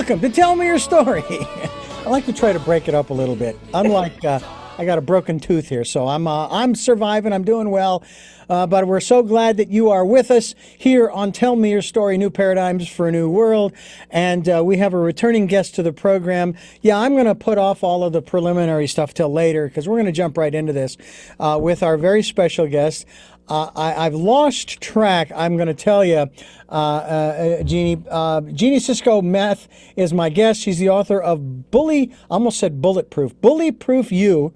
Welcome to Tell Me Your Story. I like to try to break it up a little bit. Unlike I got a broken tooth here, so I'm surviving. I'm doing well. But we're so glad that you are with us here on Tell Me Your Story, New Paradigms for a New World. And we have a returning guest to the program. Yeah, I'm going to put off all of the preliminary stuff till later because we're going to jump right into this with our very special guest. I've lost track. I'm going to tell you, Jeanie Cisco Meth is my guest. She's the author of I almost said Bullyproof You.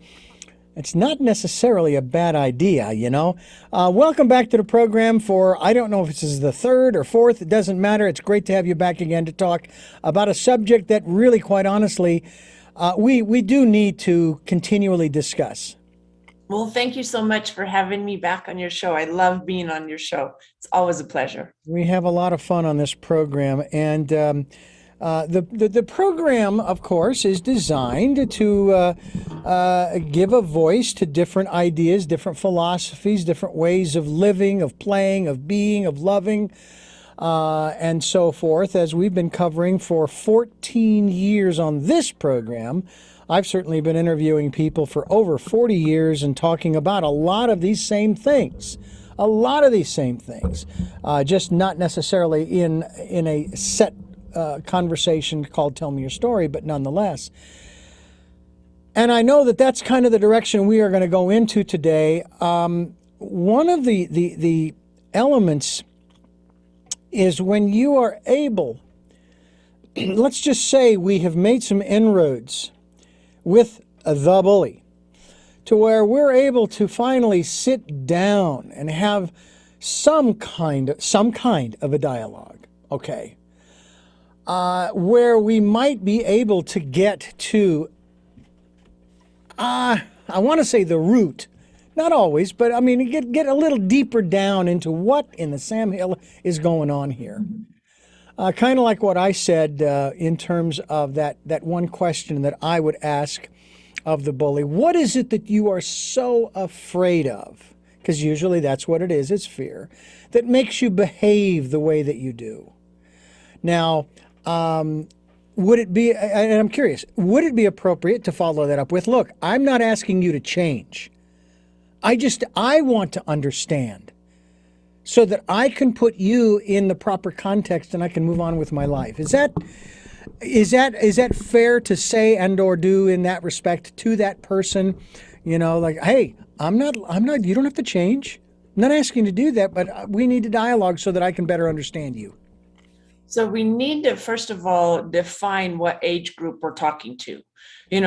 It's not necessarily a bad idea, you know. Welcome back to the program for, I don't know if this is the third or fourth, it doesn't matter. It's great to have you back again to talk about a subject that really, quite honestly, we do need to continually discuss. Well, thank you so much for having me back on your show. I love being on your show. It's always a pleasure. We have a lot of fun on this program, and the program, of course, is designed to give a voice to different ideas, different philosophies, different ways of living, of playing, of being, of loving, and so forth. As we've been covering for 14 years on this program, I've certainly been interviewing people for over 40 years and talking about a lot of these same things. Just not necessarily in a set conversation called Tell Me Your Story, but nonetheless. And I know that that's kind of the direction we are going to go into today. One of the elements is when you are able, let's just say we have made some inroads with the bully, to where we're able to finally sit down and have some kind of a dialogue, okay, where we might be able to get to, I want to say the root, not always, but I mean, get a little deeper down into what in the Sam Hill is going on here. Kind of like what I said in terms of that one question that I would ask of the bully. What is it that you are so afraid of? Because usually that's what it is. It's fear that makes you behave the way that you do. Now, would it be, and I'm curious, would it be appropriate to follow that up with, look, I'm not asking you to change. I want to understand, so that I can put you in the proper context and I can move on with my life. Is that fair to say and or do in that respect to that person? You know, like, hey, I'm not, you don't have to change. I'm not asking you to do that, but we need to dialogue so that I can better understand you. So we need to, first of all, define what age group we're talking to.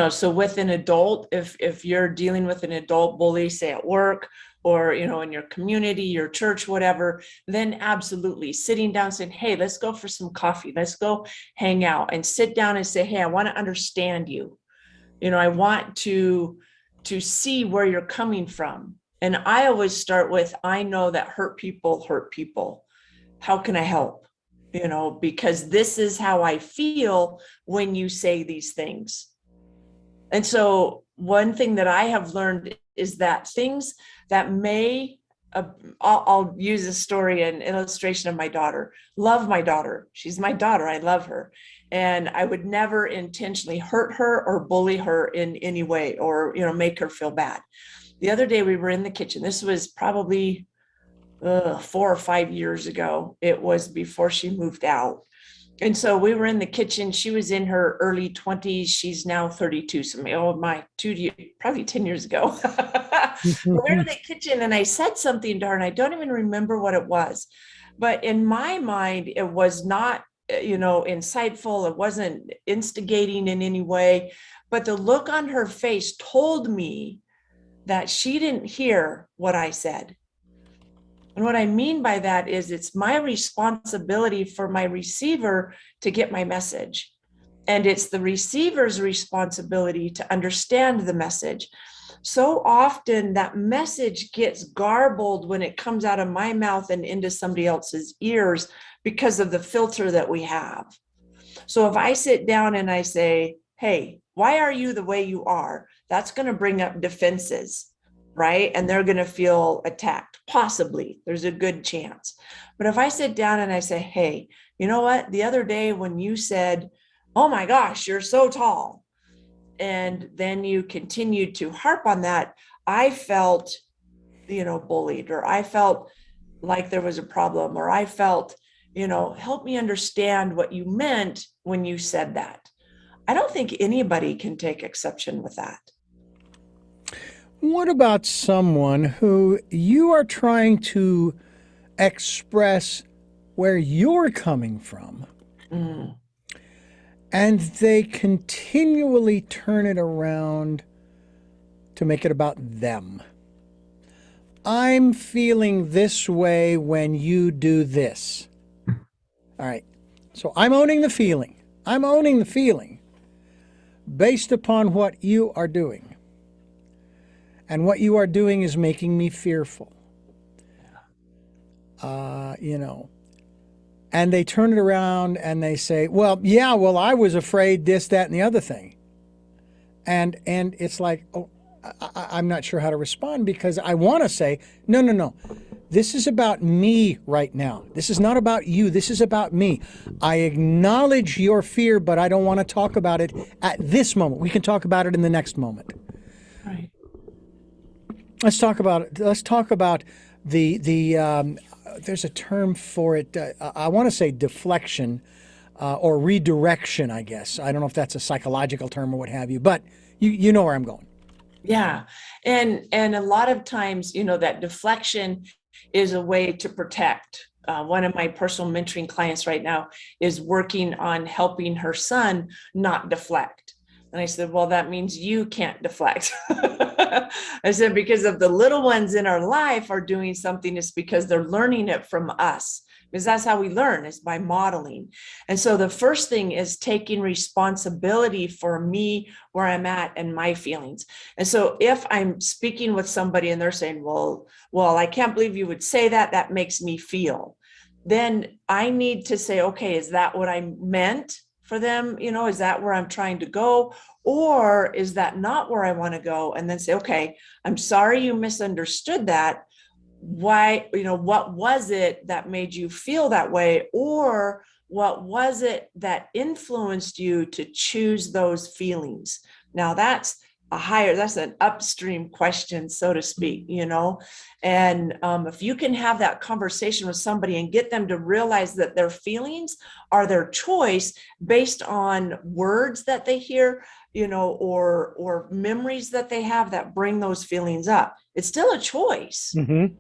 So with an adult, if you're dealing with an adult bully, say at work, or, in your community, your church, whatever, then absolutely sitting down saying, hey, let's go for some coffee. Let's go hang out and sit down and say, hey, I want to understand you. I want to see where you're coming from. And I always start with, I know that hurt people hurt people. How can I help? Because this is how I feel when you say these things. And so one thing that I have learned is that things that may, I'll use a story, an illustration of my daughter. Love my daughter. She's my daughter. I love her. And I would never intentionally hurt her or bully her in any way or, make her feel bad. The other day we were in the kitchen. This was probably 4 or 5 years ago. It was before she moved out. And so we were in the kitchen. She was in her early 20s. She's now 32. So probably 10 years ago. We were in the kitchen and I said something to her and I don't even remember what it was. But in my mind, it was not, insightful. It wasn't instigating in any way. But the look on her face told me that she didn't hear what I said. And what I mean by that is it's my responsibility for my receiver to get my message. And it's the receiver's responsibility to understand the message. So often that message gets garbled when it comes out of my mouth and into somebody else's ears because of the filter that we have. So if I sit down and I say, hey, why are you the way you are? That's going to bring up defenses. Right? And they're going to feel attacked. Possibly. There's a good chance. But if I sit down and I say, hey, you know what? The other day when you said, oh my gosh, you're so tall. And then you continued to harp on that. I felt, bullied, or I felt like there was a problem, or I felt, help me understand what you meant when you said that. I don't think anybody can take exception with that. What about someone who you are trying to express where you're coming from, Mm. and they continually turn it around to make it about them? I'm feeling this way when you do this. All right. So I'm owning the feeling. I'm owning the feeling based upon what you are doing. And what you are doing is making me fearful. You know. And they turn it around and they say, well, yeah, well, I was afraid this, that, and the other thing. And it's like, oh, I'm not sure how to respond, because I want to say, no, no, no. This is about me right now. This is not about you. This is about me. I acknowledge your fear, but I don't want to talk about it at this moment. We can talk about it in the next moment. Right. Let's talk about it. Let's talk about the there's a term for it. I want to say deflection or redirection, I guess. I don't know if that's a psychological term or what have you, but you know where I'm going. Yeah. And a lot of times, that deflection is a way to protect. One of my personal mentoring clients right now is working on helping her son not deflect. And I said, well, that means you can't deflect. I said, because if the little ones in our life are doing something, it's because they're learning it from us. Because that's how we learn, is by modeling. And so the first thing is taking responsibility for me, where I'm at, and my feelings. And so if I'm speaking with somebody and they're saying, well, I can't believe you would say that, that makes me feel, then I need to say, okay, is that what I meant for them? Is that where I'm trying to go? Or is that not where I want to go? And then say, okay, I'm sorry you misunderstood that. Why, what was it that made you feel that way? Or what was it that influenced you to choose those feelings? Now that's an upstream question, so to speak, and if you can have that conversation with somebody and get them to realize that their feelings are their choice based on words that they hear, or memories that they have that bring those feelings up, it's still a choice. Mm-hmm.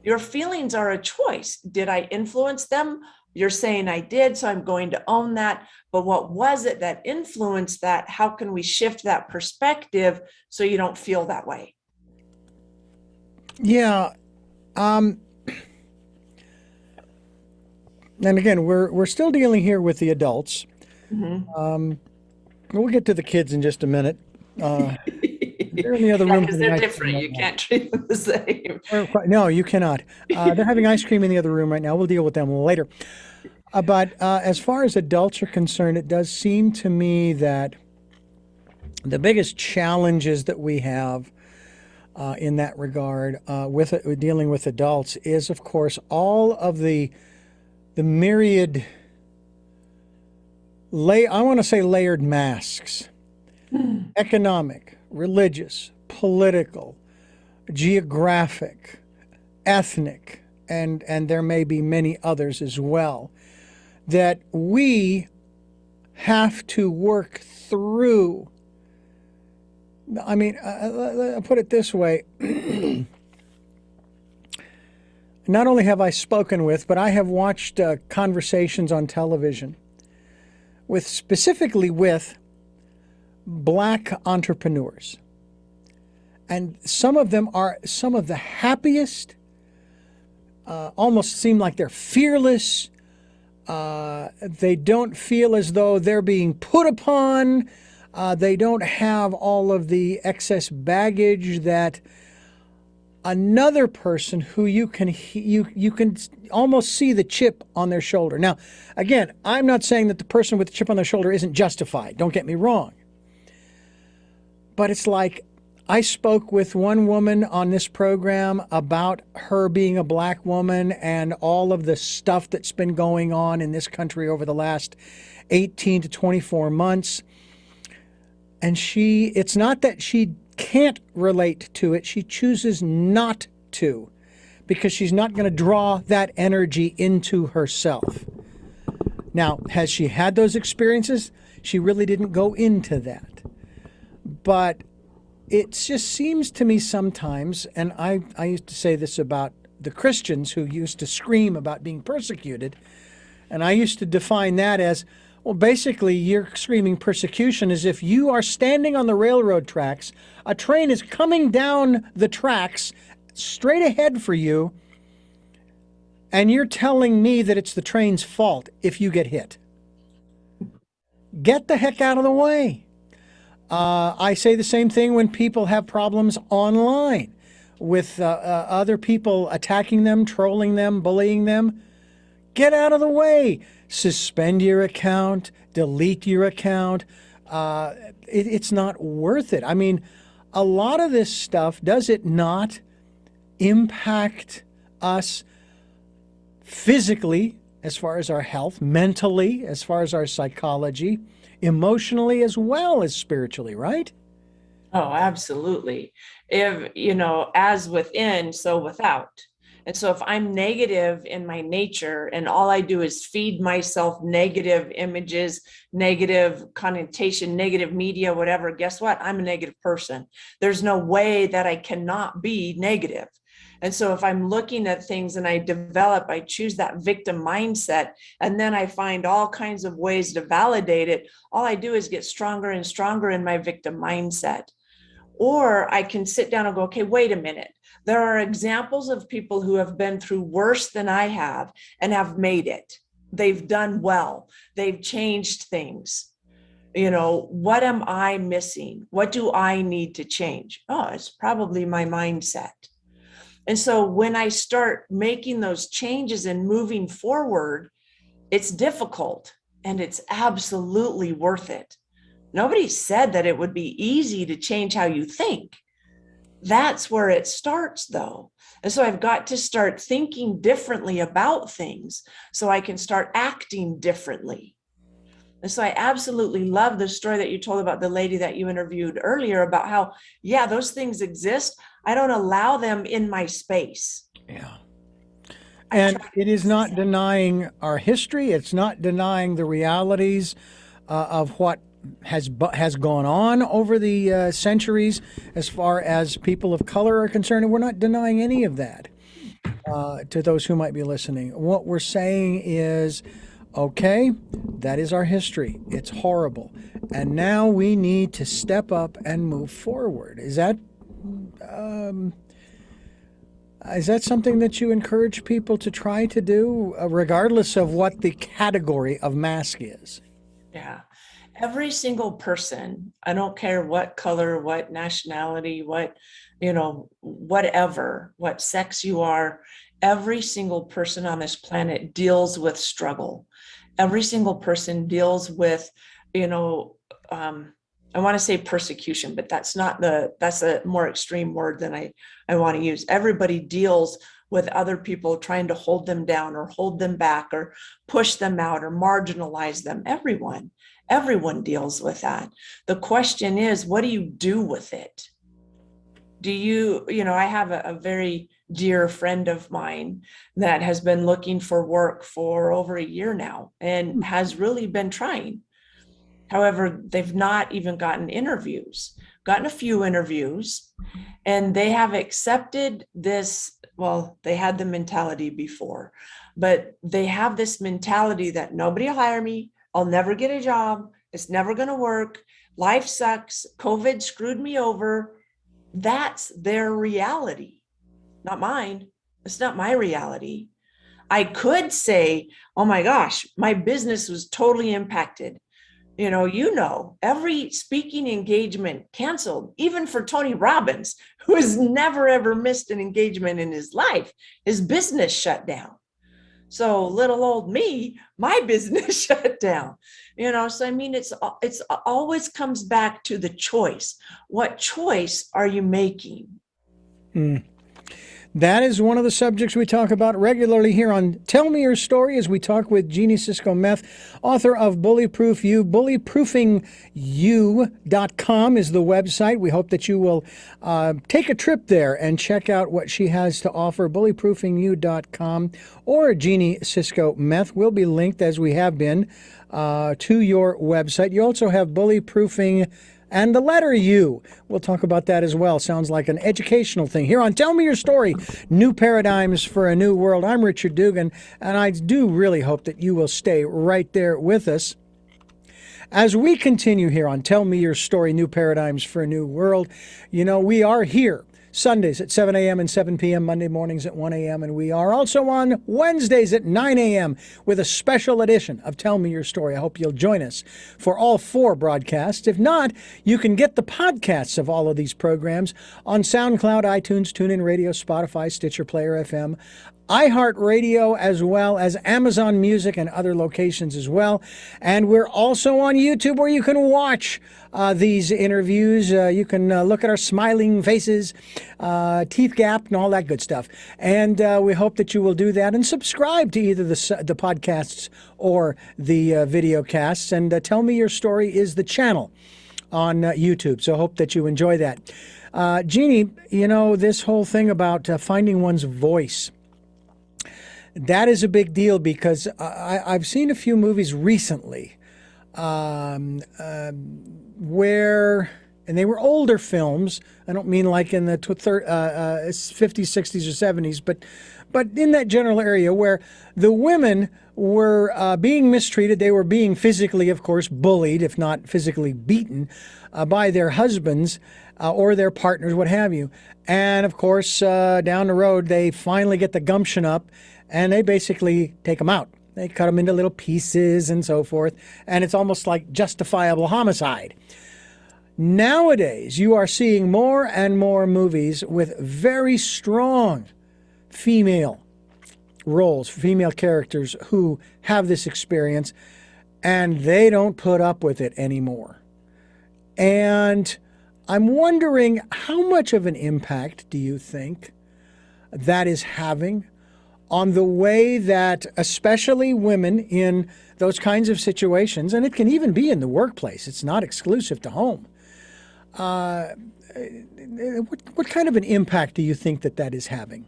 Your feelings are a choice. Did I influence them? You're saying I did, so I'm going to own that. But what was it that influenced that? How can we shift that perspective so you don't feel that way? Yeah. And again, we're still dealing here with the adults. Mm-hmm. We'll get to the kids in just a minute. They're in the other room. Because they're different. You can't treat them the same. No, you cannot. They're having ice cream in the other room right now. We'll deal with them later. But as far as adults are concerned, it does seem to me that the biggest challenges that we have in that regard with dealing with adults is, of course, all of the myriad, I want to say layered masks, economic, religious, political, geographic, ethnic, and there may be many others as well, that we have to work through. I mean, I'll put it this way. Not only have I spoken with, but I have watched conversations on television specifically with Black entrepreneurs. And some of them are some of the happiest, almost seem like they're fearless. They don't feel as though they're being put upon. They don't have all of the excess baggage that another person who you can almost see the chip on their shoulder. Now, again, I'm not saying that the person with the chip on their shoulder isn't justified. Don't get me wrong. But it's like, I spoke with one woman on this program about her being a Black woman and all of the stuff that's been going on in this country over the last 18 to 24 months. And it's not that she can't relate to it, she chooses not to, because she's not going to draw that energy into herself. Now, has she had those experiences? She really didn't go into that. But it just seems to me sometimes, and I used to say this about the Christians who used to scream about being persecuted, and I used to define that as, well, basically, you're screaming persecution as if you are standing on the railroad tracks, a train is coming down the tracks straight ahead for you, and you're telling me that it's the train's fault if you get hit. Get the heck out of the way. I say the same thing when people have problems online with other people attacking them, trolling them, bullying them. Get out of the way. Suspend your account, delete your account. It's not worth it. I mean, a lot of this stuff, does it not impact us physically, as far as our health, mentally, as far as our psychology, emotionally, as well as spiritually, right? Oh, absolutely. If, as within, so without. And so if I'm negative in my nature and all I do is feed myself negative images, negative connotation, negative media, whatever, guess what? I'm a negative person. There's no way that I cannot be negative. And so if I'm looking at things and I choose that victim mindset, and then I find all kinds of ways to validate it, all I do is get stronger and stronger in my victim mindset. Or I can sit down and go, okay, wait a minute. There are examples of people who have been through worse than I have and have made it. They've done well. They've changed things. What am I missing? What do I need to change? Oh, it's probably my mindset. And so when I start making those changes and moving forward, it's difficult and it's absolutely worth it. Nobody said that it would be easy to change how you think. That's where it starts, though. And so I've got to start thinking differently about things so I can start acting differently. And so I absolutely love the story that you told about the lady that you interviewed earlier about how, yeah, those things exist. I don't allow them in my space. Yeah. And it is not denying our history. It's not denying the realities of what has gone on over the centuries as far as people of color are concerned. And we're not denying any of that to those who might be listening. What we're saying is, okay, that is our history. It's horrible. And now we need to step up and move forward. Is that something that you encourage people to try to do, regardless of what the category of mask is? Yeah. Every single person, I don't care what color, what nationality, whatever, what sex you are, every single person on this planet deals with struggle. Every single person deals with, I want to say persecution, but that's a more extreme word than I want to use. Everybody deals with other people trying to hold them down or hold them back or push them out or marginalize them. Everyone deals with that. The question is, what do you do with it? I have a very dear friend of mine that has been looking for work for over a year now and has really been trying. However, they've not even gotten a few interviews, and they have accepted this. Well, they had the mentality before, but they have this mentality that nobody will hire me. I'll never get a job. It's never going to work. Life sucks. COVID screwed me over. That's their reality, not mine. It's not my reality. I could say, oh my gosh, my business was totally impacted. Every speaking engagement canceled, even for Tony Robbins, who has never, ever missed an engagement in his life. His business shut down. So little old me, my business shut down. So I mean, it's always comes back to the choice. What choice are you making? That is one of the subjects we talk about regularly here on Tell Me Your Story, as we talk with Jeanie Cisco Meth, author of Bullyproof You. Bullyproofingyou.com is the website. We hope that you will take a trip there and check out what she has to offer. Bullyproofingyou.com or Jeanie Cisco Meth will be linked, as we have been, to your website. You also have Bullyproofing and the letter U. We'll talk about that as well. Sounds like an educational thing. Here on Tell Me Your Story, New Paradigms for a New World. I'm Richard Dugan, and I do really hope that you will stay right there with us as we continue here on Tell Me Your Story, New Paradigms for a New World. You know, we are here Sundays at 7 a.m. and 7 p.m., Monday mornings at 1 a.m., and we are also on Wednesdays at 9 a.m. with a special edition of Tell Me Your Story. I hope you'll join us for all 4 broadcasts. If not, you can get the podcasts of all of these programs on SoundCloud, iTunes, TuneIn Radio, Spotify, Stitcher, Player FM, iHeartRadio, as well as Amazon Music and other locations as well. And we're also on YouTube, where you can watch these interviews. You can look at our smiling faces, teeth gap, and all that good stuff. And we hope that you will do that and subscribe to either the podcasts or the video casts. And Tell Me Your Story is the channel on YouTube. So I hope that you enjoy that. Jeanie, you know, this whole thing about finding one's voice, that is a big deal, because I've seen a few movies recently where, and they were older films. I don't mean like in the 50s, 60s, or 70s, but in that general area where the women were being mistreated. They were being physically, of course, bullied, if not physically beaten, by their husbands or their partners, what have you. And of course, down the road, they finally get the gumption up, and they basically take them out. They cut them into little pieces and so forth, and it's almost like justifiable homicide. Nowadays, you are seeing more and more movies with very strong female roles, female characters who have this experience, and they don't put up with it anymore. And I'm wondering, how much of an impact do you think that is having on the way that especially women in those kinds of situations, and it can even be in the workplace, it's not exclusive to home, what kind of an impact do you think that is having?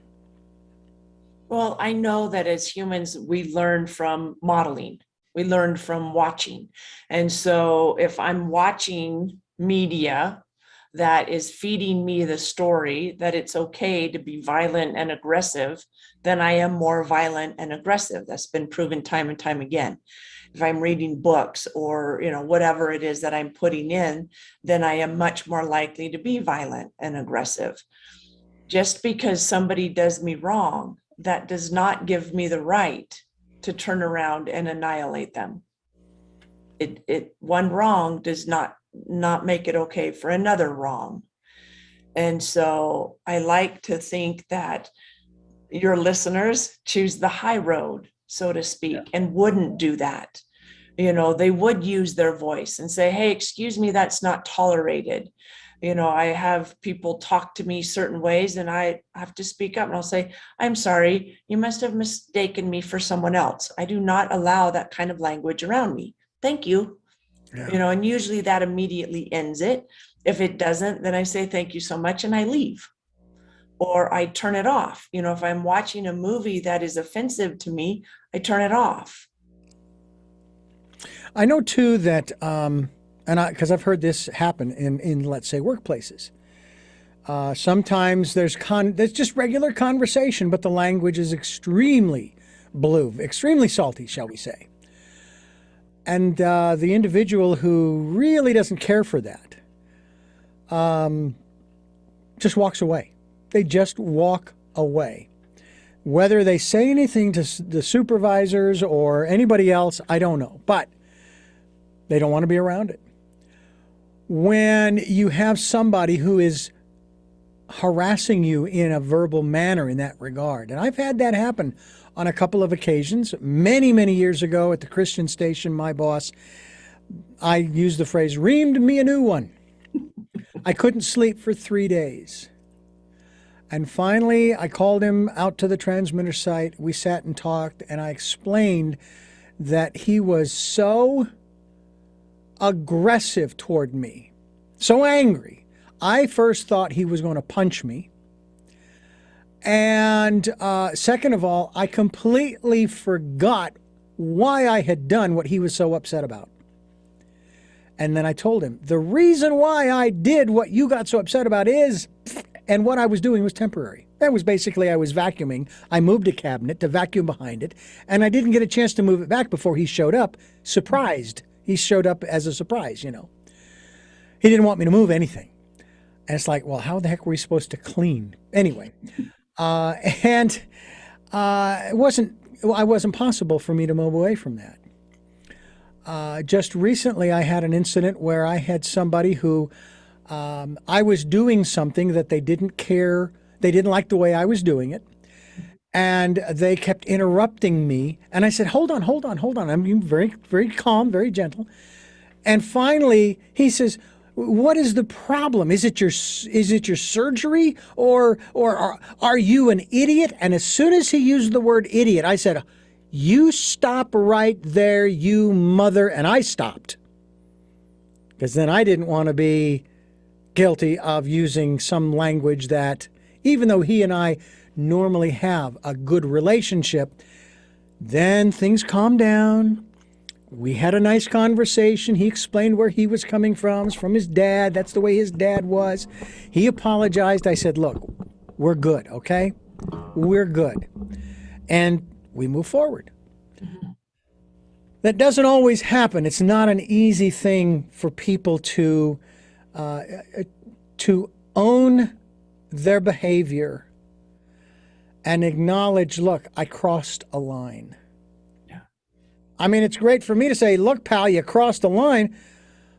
Well, I know that as humans, we learn from modeling. We learn from watching. And so if I'm watching media that is feeding me the story that it's okay to be violent and aggressive, then I am more violent and aggressive. That's been proven time and time again. If I'm reading books or, you know, whatever it is that I'm putting in, then I am much more likely to be violent and aggressive. Just because somebody does me wrong, that does not give me the right to turn around and annihilate them. One wrong does not make it okay for another wrong. And so I like to think that your listeners choose the high road, so to speak, and wouldn't do that. You know, they would use their voice and say, hey, excuse me, that's not tolerated. You know, I have people talk to me certain ways, and I have to speak up, and I'll say, I'm sorry, you must have mistaken me for someone else. I do not allow that kind of language around me. Thank you. Yeah. You know, and usually that immediately ends it. If it doesn't, then I say, thank you so much, and I leave. Or I turn it off. You know, if I'm watching a movie that is offensive to me, I turn it off. I know too that, because I've heard this happen in let's say workplaces. Sometimes there's just regular conversation, but the language is extremely blue, extremely salty, shall we say. And the individual who really doesn't care for that just walks away. They just walk away. Whether they say anything to the supervisors or anybody else, I don't know. But they don't want to be around it. When you have somebody who is harassing you in a verbal manner in that regard, and I've had that happen on a couple of occasions, many, many years ago at the Christian station, my boss, I used the phrase, reamed me a new one. I couldn't sleep for 3 days. And finally, I called him out to the transmitter site. We sat and talked, and I explained that he was so aggressive toward me, so angry. I first thought he was going to punch me. And second of all, I completely forgot why I had done what he was so upset about. And then I told him, the reason why I did what you got so upset about is, and what I was doing was temporary. That was basically, I was vacuuming. I moved a cabinet to vacuum behind it, and I didn't get a chance to move it back before he showed up, surprised. He showed up as a surprise, you know. He didn't want me to move anything. And it's like, well, how the heck were we supposed to clean? Anyway, it wasn't possible for me to move away from that. Just recently, I had an incident where I had somebody who I was doing something that they didn't care. They didn't like the way I was doing it. And they kept interrupting me. And I said, hold on. I'm being very, very calm, very gentle. And finally, he says, what is the problem? Is it your surgery, or are you an idiot? And as soon as he used the word idiot, I said, you stop right there, you mother. And I stopped, because then I didn't want to be guilty of using some language that, even though he and I normally have a good relationship, then things calmed down. We had a nice conversation. He explained where he was coming from. It's from his dad. That's the way his dad was. He apologized. I said, look, we're good, okay? We're good. And we move forward. That doesn't always happen. It's not an easy thing for people to own their behavior and acknowledge, look, I crossed a line. I mean, it's great for me to say, look, pal, you crossed a line,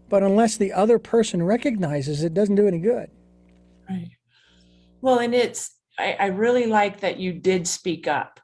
but unless the other person recognizes it, doesn't do any good. Right. Well, and I really like that you did speak up.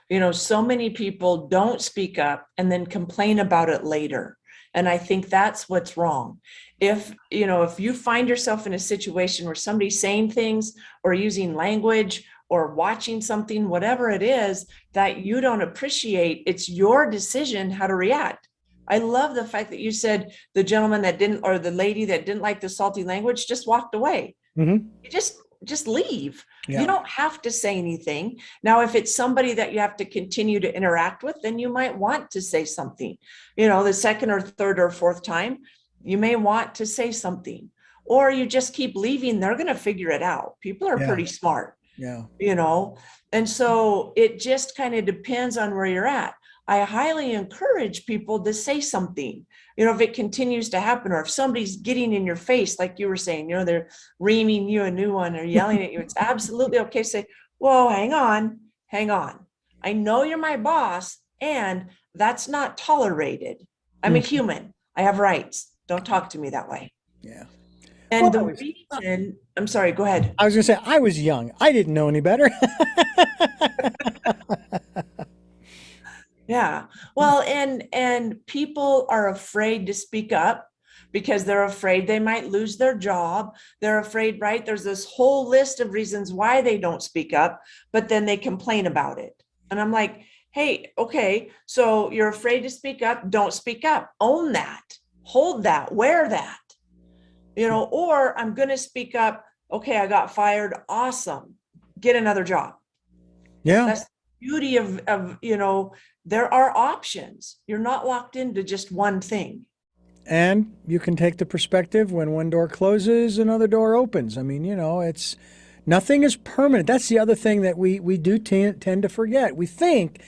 You know, so many people don't speak up and then complain about it later. And I think that's what's wrong. If you find yourself in a situation where somebody's saying things or using language or watching something, whatever it is that you don't appreciate, it's your decision how to react. I love the fact that you said the gentleman that didn't, or the lady that didn't like the salty language, just walked away. Mm-hmm. You just leave. Yeah. You don't have to say anything. Now, if it's somebody that you have to continue to interact with, then you might want to say something. The second or third or fourth time, you may want to say something, or you just keep leaving. They're going to figure it out. People are pretty smart. Yeah. And so it just kind of depends on where you're at. I highly encourage people to say something, if it continues to happen, or if somebody's getting in your face, like you were saying, they're reaming you a new one or yelling at you. It's absolutely okay to say, whoa, hang on. I know you're my boss, and that's not tolerated. I'm a human. I have rights. Don't talk to me that way. Yeah. And the reason, I'm sorry, go ahead. I was going to say, I was young. I didn't know any better. Yeah. Well, and people are afraid to speak up because they're afraid they might lose their job. They're afraid, right? There's this whole list of reasons why they don't speak up, but then they complain about it. And I'm like, hey, okay, so you're afraid to speak up. Don't speak up. Own that. Hold that. Wear that. Or I'm going to speak up. Okay, I got fired. Awesome. Get another job. Yeah. That's the beauty of there are options. You're not locked into just one thing. And you can take the perspective when one door closes, another door opens. I mean, it's nothing is permanent. That's the other thing that we do tend to forget. We think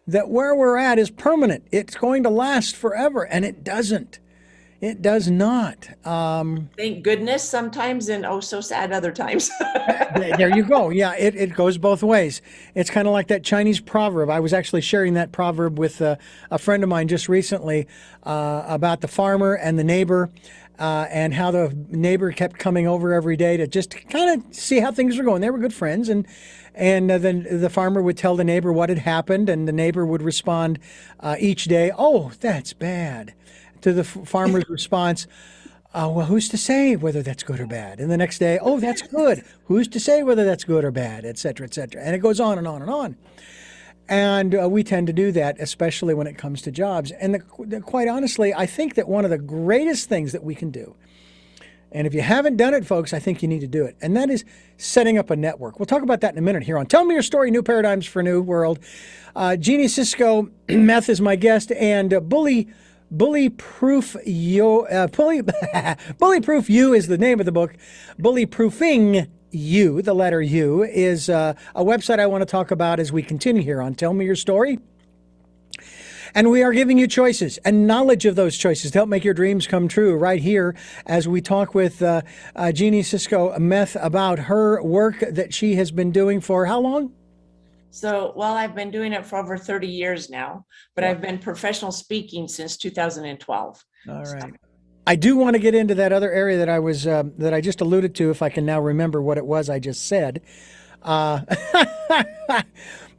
that where we're at is permanent. It's going to last forever, and it doesn't. It does not. Thank goodness sometimes, and oh, so sad other times. There you go. Yeah, it goes both ways. It's kind of like that Chinese proverb. I was actually sharing that proverb with a friend of mine just recently about the farmer and the neighbor, and how the neighbor kept coming over every day to just kind of see how things were going. They were good friends, and then the farmer would tell the neighbor what had happened, and the neighbor would respond each day, "Oh, that's bad." To the farmer's response, Well, who's to say whether that's good or bad? And the next day, oh, that's good. Who's to say whether that's good or bad, et cetera, et cetera. And it goes on and on and on. And we tend to do that, especially when it comes to jobs. And quite honestly, I think that one of the greatest things that we can do, and if you haven't done it, folks, I think you need to do it. And that is setting up a network. We'll talk about that in a minute here on Tell Me Your Story, New Paradigms for a New World. Jeanie Cisco Meth is my guest, and Bullyproof You is the name of the book. Bullyproofing You, the letter U, is a website I want to talk about as we continue here on Tell Me Your Story. And we are giving you choices and knowledge of those choices to help make your dreams come true right here as we talk with Jeanie Cisco Meth about her work that she has been doing for how long? So, well, I've been doing it for over 30 years now, but Wow. I've been professional speaking since 2012. All So, right. I do want to get into that other area that that I just alluded to, if I can now remember what it was I just said. Uh,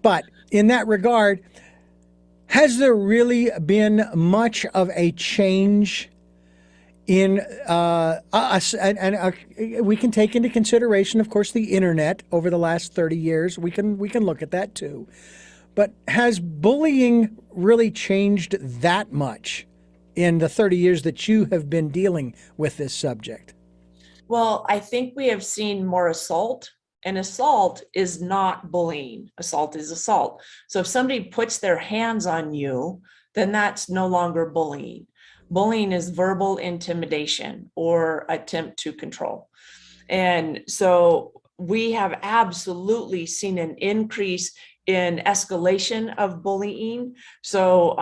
but in that regard, has there really been much of a change in us? And we can take into consideration, of course, the internet over the last 30 years. We can look at that too. But has bullying really changed that much in the 30 years that you have been dealing with this subject? well, I think we have seen more assault, and assault is not bullying. Assault is assault. So if somebody puts their hands on you, then that's no longer bullying. Bullying is verbal intimidation or attempt to control. And so we have absolutely seen an increase in escalation of bullying. So,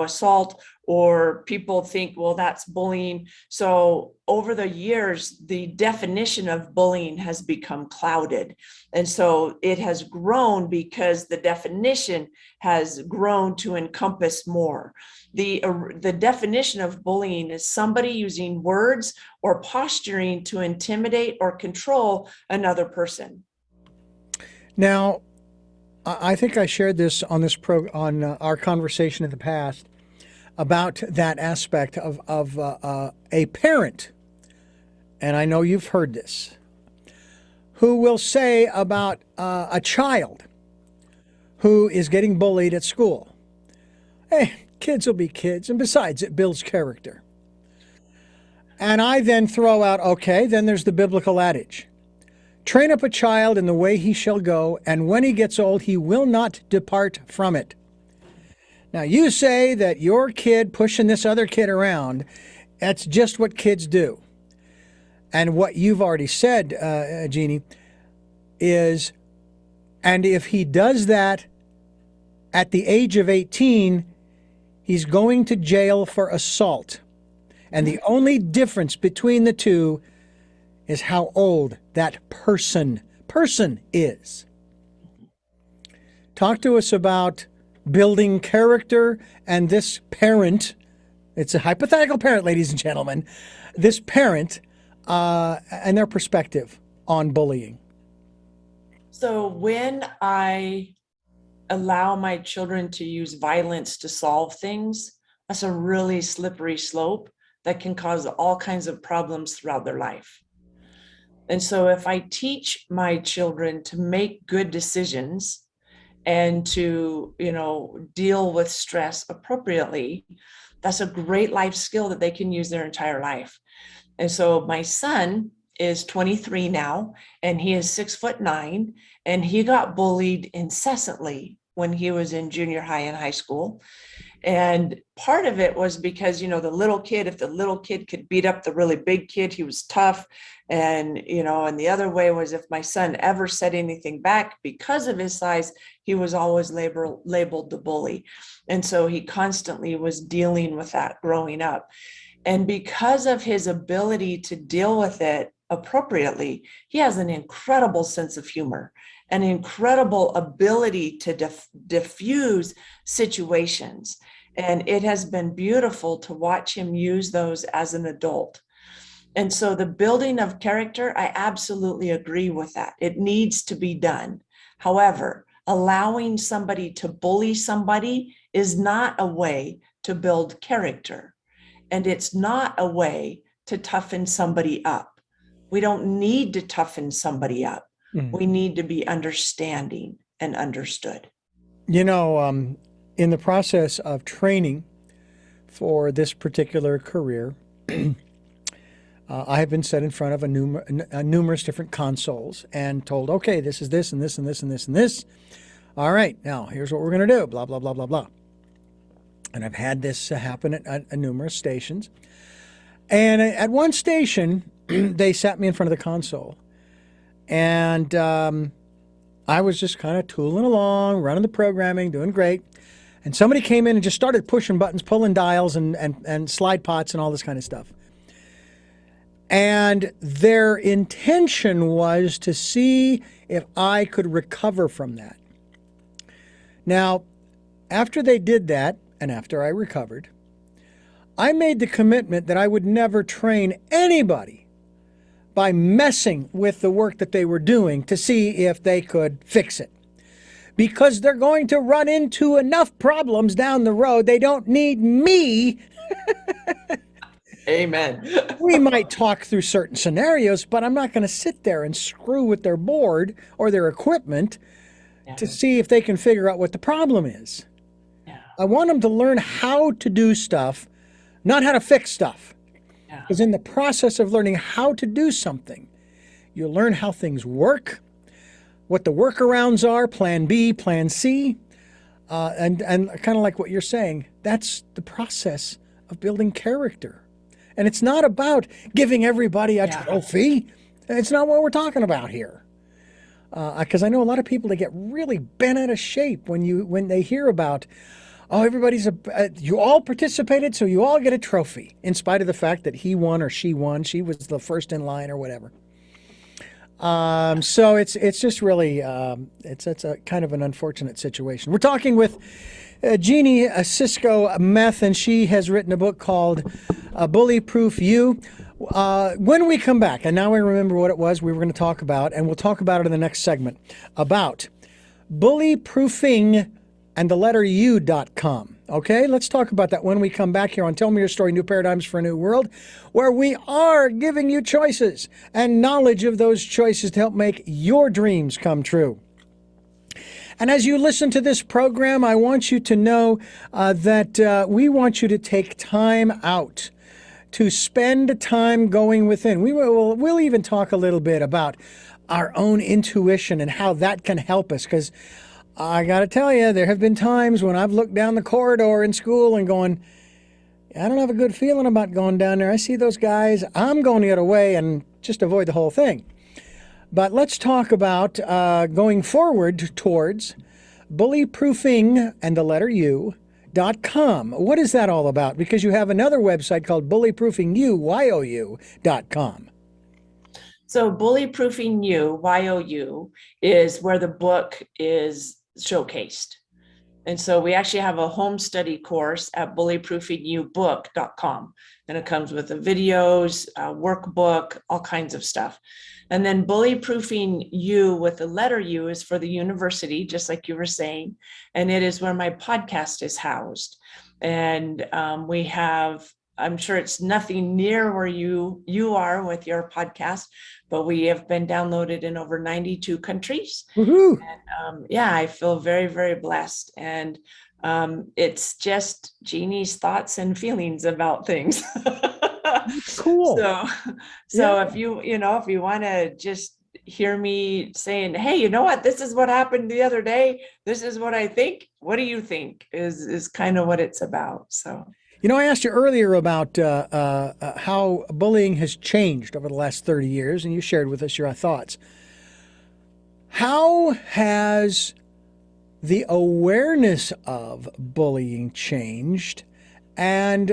assault, or people think, well, that's bullying. So over the years, the definition of bullying has become clouded. And so it has grown because the definition has grown to encompass more. The definition of bullying is somebody using words or posturing to intimidate or control another person. Now, I think I shared this on on our conversation in the past about that aspect of a parent, and I know you've heard this, who will say about a child who is getting bullied at school, hey, kids will be kids, and besides, it builds character. And I then throw out, okay, then there's the biblical adage: train up a child in the way he shall go, and when he gets old, he will not depart from it. Now, you say that your kid pushing this other kid around, that's just what kids do. And what you've already said, Jeanie, is, and if he does that at the age of 18, he's going to jail for assault. And the only difference between the two is how old that person is. Talk to us about building character and this parent. It's a hypothetical parent, ladies and gentlemen. This parent and their perspective on bullying. So when I allow my children to use violence to solve things, that's a really slippery slope that can cause all kinds of problems throughout their life. And so if I teach my children to make good decisions and to, deal with stress appropriately, that's a great life skill that they can use their entire life. And so my son is 23 now, and he is 6'9", and he got bullied incessantly when he was in junior high and high school. And part of it was because, if the little kid could beat up the really big kid, he was tough. And, and the other way was, if my son ever said anything back because of his size, he was always labeled the bully. And so he constantly was dealing with that growing up. And because of his ability to deal with it appropriately, he has an incredible sense of humor, an incredible ability to diffuse situations. And it has been beautiful to watch him use those as an adult. And so the building of character, I absolutely agree with that. It needs to be done. However, allowing somebody to bully somebody is not a way to build character. And it's not a way to toughen somebody up. We don't need to toughen somebody up. Mhm. We need to be understanding and understood. You know, in the process of training for this particular career, I have been set in front of numerous different consoles and told, okay, this is this and this and this and this and this. All right, now here's what we're going to do, blah, blah, blah, blah, blah. And I've had this happen at numerous stations. And at one station, they sat me in front of the console. And I was just kind of tooling along, running the programming, doing great. And somebody came in and just started pushing buttons, pulling dials and slide pots and all this kind of stuff. And their intention was to see if I could recover from that. Now, after they did that, and after I recovered, I made the commitment that I would never train anybody by messing with the work that they were doing to see if they could fix it. Because they're going to run into enough problems down the road. They don't need me. Amen. We might talk through certain scenarios, but I'm not going to sit there and screw with their board or their equipment to see if they can figure out what the problem is. Yeah. I want them to learn how to do stuff, not how to fix stuff. Because in the process of learning how to do something, you learn how things work, what the workarounds are, plan B, plan C, and kind of like what you're saying, that's the process of building character. And it's not about giving everybody a trophy. It's not what we're talking about here. Because I know a lot of people, they get really bent out of shape when they hear about, oh, everybody's you all participated, so you all get a trophy, in spite of the fact that he won or she won. She was the first in line or whatever. So it's just really it's a kind of an unfortunate situation. We're talking with Jeanie Cisco Meth, and she has written a book called Bully Proof You. When we come back, and now I remember what it was we were going to talk about, and we'll talk about it in the next segment, about bully proofing and the letter U.com. Okay, let's talk about that when we come back here on Tell Me Your Story, New Paradigms for a New World, where we are giving you choices and knowledge of those choices to help make your dreams come true. And as you listen to this program, I want you to know that we want you to take time out to spend time going within. We'll even talk a little bit about our own intuition and how that can help us, because I got to tell you, there have been times when I've looked down the corridor in school and going, I don't have a good feeling about going down there. I see those guys. I'm going the other way and just avoid the whole thing. But let's talk about going forward towards bullyproofing and the letter U.com. What is that all about? Because you have another website called bullyproofing.com. So bullyproofing you, YOU, is where the book is showcased. And so we actually have a home study course at bullyproofingyoubook.com. And it comes with the videos, workbook, all kinds of stuff. And then bullyproofing you with the letter U is for the university, just like you were saying. And it is where my podcast is housed. And we have, I'm sure it's nothing near where you are with your podcast, but we have been downloaded in over 92 countries. Woohoo! And I feel very, very blessed. And it's just Jeannie's thoughts and feelings about things. Cool. So if you want to just hear me saying, hey, you know what, this is what happened the other day, this is what I think, what do you think, is kind of what it's about. So I asked you earlier about how bullying has changed over the last 30 years, and you shared with us your thoughts. How has the awareness of bullying changed, and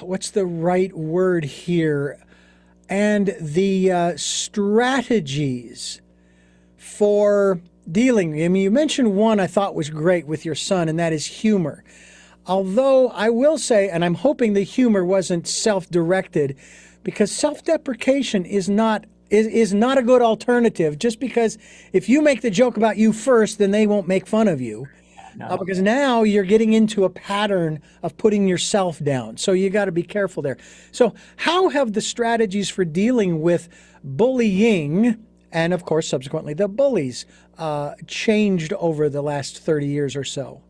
what's the right word here, and the strategies for dealing? I mean, you mentioned one I thought was great with your son, and that is humor. Although I will say, and I'm hoping the humor wasn't self-directed, because self-deprecation is not a good alternative. Just because if you make the joke about you first, then they won't make fun of you. no. because now you're getting into a pattern of putting yourself down. So you got to be careful there. So, how have the strategies for dealing with bullying and, of course, subsequently the bullies changed over the last 30 years or so?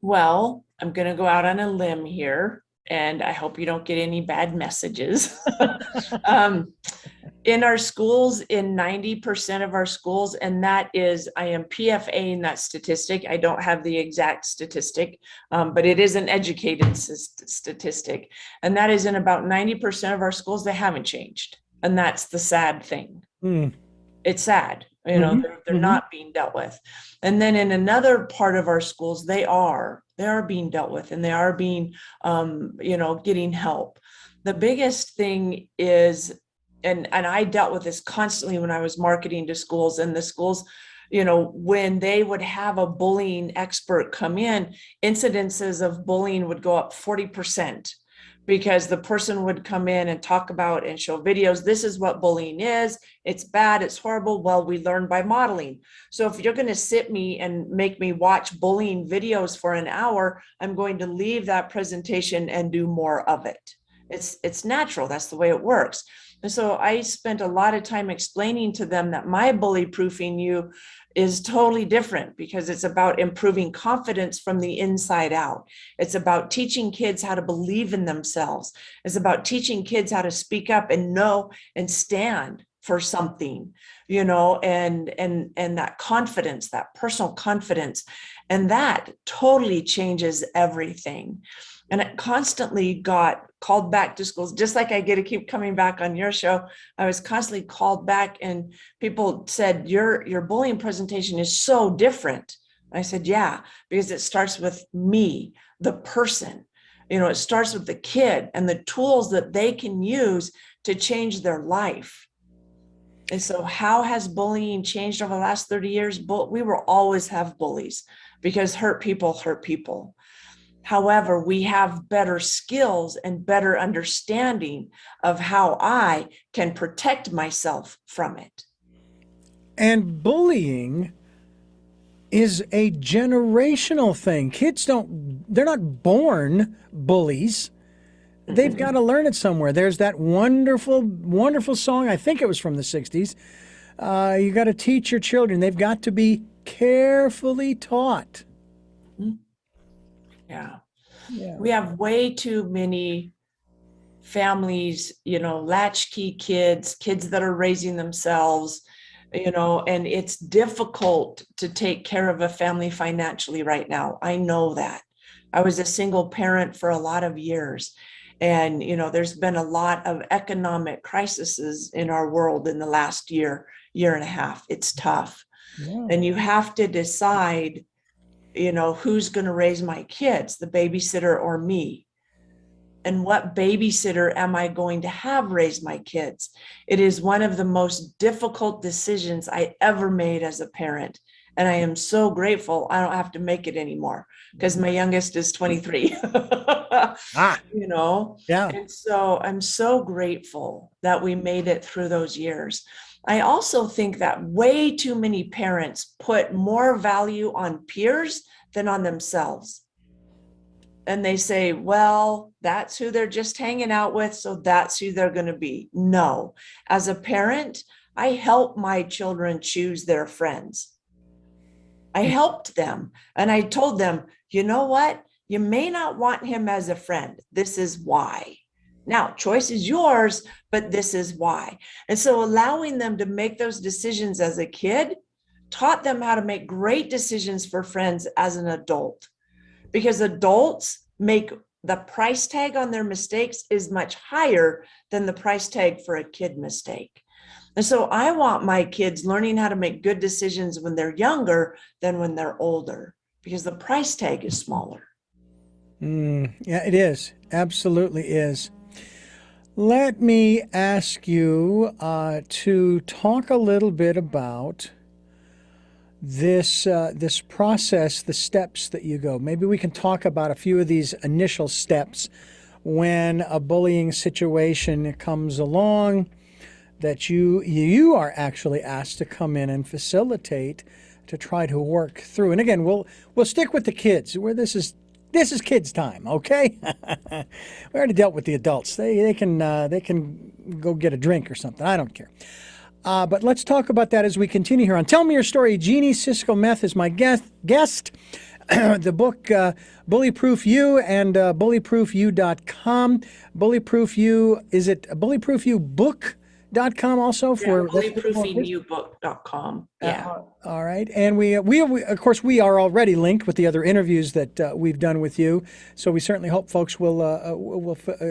Well, I'm going to go out on a limb here, and I hope you don't get any bad messages. um, in our schools, in 90% of our schools, and that is, I am PFA in that statistic. I don't have the exact statistic, but it is an educated statistic. And that is in about 90% of our schools, they haven't changed. And that's the sad thing. Mm. It's sad, Mm-hmm. they're not being dealt with. And then in another part of our schools, they are being dealt with, and they are being, getting help. The biggest thing is, and I dealt with this constantly when I was marketing to schools, and the schools, when they would have a bullying expert come in, incidences of bullying would go up 40%, because the person would come in and talk about and show videos. This is what bullying is. It's bad. It's horrible. Well, we learn by modeling. So if you're going to sit me and make me watch bullying videos for an hour, I'm going to leave that presentation and do more of it. It's natural. That's the way it works. And so I spent a lot of time explaining to them that my bully proofing you is totally different, because it's about improving confidence from the inside out. It's about teaching kids how to believe in themselves. It's about teaching kids how to speak up and know and stand for something, and that confidence, that personal confidence. And that totally changes everything. And it constantly got called back to schools, just like I get to keep coming back on your show. I was constantly called back, and people said, your bullying presentation is so different. I said, yeah, because it starts with me, the person. It starts with the kid and the tools that they can use to change their life. And so how has bullying changed over the last 30 years? We will always have bullies, because hurt people hurt people. However, we have better skills and better understanding of how I can protect myself from it. And bullying is a generational thing. They're not born bullies. They've got to learn it somewhere. There's that wonderful, wonderful song. I think it was from the 60s. You got to teach your children. They've got to be carefully taught. Yeah. Yeah. We have way too many families, latchkey kids that are raising themselves, and it's difficult to take care of a family financially right now. I know that. I was a single parent for a lot of years. And, there's been a lot of economic crises in our world in the last year and a half. It's tough. Yeah. And you have to decide, who's going to raise my kids, the babysitter or me? And what babysitter am I going to have raise my kids? It is one of the most difficult decisions I ever made as a parent. And I am so grateful I don't have to make it anymore, because my youngest is 23. Yeah. And so I'm so grateful that we made it through those years. I also think that way too many parents put more value on peers than on themselves. And they say, well, that's who they're just hanging out with, so that's who they're going to be. No, as a parent, I help my children choose their friends. I helped them, and I told them, you know what? You may not want him as a friend. This is why. Now, choice is yours, but this is why. And so allowing them to make those decisions as a kid taught them how to make great decisions for friends as an adult, because adults make the price tag on their mistakes is much higher than the price tag for a kid mistake. And so I want my kids learning how to make good decisions when they're younger than when they're older, because the price tag is smaller. Yeah, it is. Absolutely is. Let me ask you to talk a little bit about this process, the steps that you go. Maybe we can talk about a few of these initial steps when a bullying situation comes along that you are actually asked to come in and facilitate to try to work through. And again, we'll stick with the kids, where this is kids time, okay? We already dealt with the adults. They can go get a drink or something. I don't care. But let's talk about that as we continue here on Tell Me Your Story. Jeanie Cisco Meth is my guest. The book, Bullyproof You, and bullyproofyou.com. Bullyproof You, is it bullyproofyoubook.com also? For bullyproofingyourbook.com. Yeah. All right. And we of course, we are already linked with the other interviews that we've done with you. So we certainly hope folks will